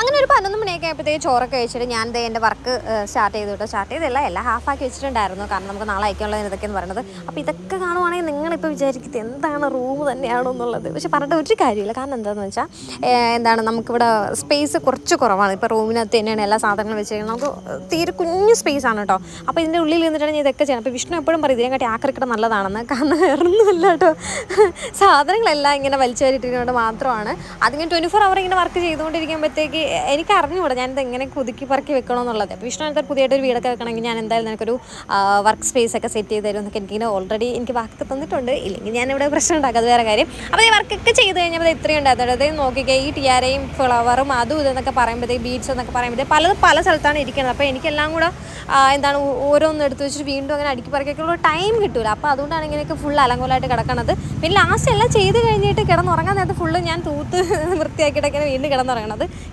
അങ്ങനെ ഒരു 11 മണിയൊക്കെ ആയപ്പോഴത്തേക്ക് ചോറൊക്കെ വെച്ചിട്ട് ഞാൻ എൻ്റെ വർക്ക് സ്റ്റാർട്ട് ചെയ്തു കേട്ടോ. സ്റ്റാർട്ട് ചെയ്തില്ല, എല്ലാം ഹാഫാക്കി വെച്ചിട്ടുണ്ടായിരുന്നു. കാരണം നമുക്ക് നാളെ അയക്കാനുള്ളത് ഇതൊക്കെയെന്ന് പറയുന്നത്. അപ്പോൾ ഇതൊക്കെ കാണുവാണെങ്കിൽ നിങ്ങളിപ്പോൾ വിചാരിക്കുന്നത് എന്താണ് റൂം തന്നെയാണോ എന്നുള്ളത്. പക്ഷെ പറഞ്ഞിട്ട് ഒരു കാര്യമില്ല. കാരണം എന്താണെന്ന് വെച്ചാൽ നമുക്കിവിടെ സ്പേസ് കുറച്ച് കുറവാണ്. ഇപ്പോൾ റൂമിനകത്ത് തന്നെയാണ് എല്ലാ സാധനങ്ങളും വെച്ചിരിക്കുന്നത്. നമുക്ക് തീരെ കുഞ്ഞു സ്പേസ് ആണ് കേട്ടോ. അപ്പോൾ ഇതിൻ്റെ ഉള്ളിൽ നിന്നിട്ടാണ് ഇതൊക്കെ ചെയ്യണം. അപ്പോൾ വിഷ്ണു എപ്പോഴും പറയും ഇതിനെക്കാട്ടി ആക്രിക്കട നല്ലതാണെന്ന്. കാരണം വേറൊന്നുമല്ല കേട്ടോ, സാധനങ്ങളെല്ലാം ഇങ്ങനെ വലിച്ചു കയറ്റിയിരിക്കുന്നത് മാത്രമാണ്. അതിങ്ങനെ 24 hour ഇങ്ങനെ വർക്ക് ചെയ്തുകൊണ്ടിരിക്കുമ്പോഴത്തേക്ക് എനിക്ക് അറിഞ്ഞുകൂടാ ഞാനിത് എങ്ങനെ പുതുക്കി പറക്കി വെക്കണമെന്നുള്ളത്. അപ്പോൾ വിഷ്ണു അടുത്ത് പുതിയതായിട്ടൊരു വീടൊക്കെ വെക്കണമെങ്കിൽ ഞാൻ എന്തായാലും നിനക്കൊരു വർക്ക് സ്പേസ് ഒക്കെ സെറ്റ് ചെയ്ത് തരും എന്നൊക്കെ എനിക്കിങ്ങനെ ഓൾറെഡി എനിക്ക് വാക്ക് തന്നിട്ടുണ്ട്. ഇല്ലെങ്കിൽ ഞാനിവിടെ പ്രശ്നം ഉണ്ടാക്കും, അത് വേറെ കാര്യം. അപ്പോൾ ഈ വർക്കൊക്കെ ചെയ്ത് കഴിഞ്ഞപ്പോൾ ഇത്രയും ഉണ്ടായിരുന്നു. അതായത് നോക്കിക്കുക, ഈ ടിയാരയും ഫ്ലവറും അതും ഇതെന്നൊക്കെ പറയുമ്പോഴത്തേക്ക് ബീഡ്സ് എന്നൊക്കെ പറയുമ്പോഴത്തേക്ക് പലതും പല സ്ഥലത്താണ് ഇരിക്കുന്നത്. അപ്പോൾ എനിക്കെല്ലാം കൂടെ ഓരോന്ന് എടുത്ത് വെച്ചിട്ട് വീണ്ടും അങ്ങനെ അടുക്കി പറക്കൊക്കെയുള്ള ടൈം കിട്ടില്ല. അപ്പോൾ അതുകൊണ്ടാണ് ഇങ്ങനെയൊക്കെ ഫുൾ അലങ്കോലമായിട്ട് കിടക്കണത്. പിന്നെ ലാസ്റ്റ് എല്ലാം ചെയ്ത് കഴിഞ്ഞിട്ട് കിടന്നുറങ്ങാൻ നേരത്ത് ഫുള്ള് ഞാൻ തൂത്ത് വൃത്തിയാക്കിയിട്ടൊക്കെ വീണ്ടും കിടന്നുറങ്ങണത്.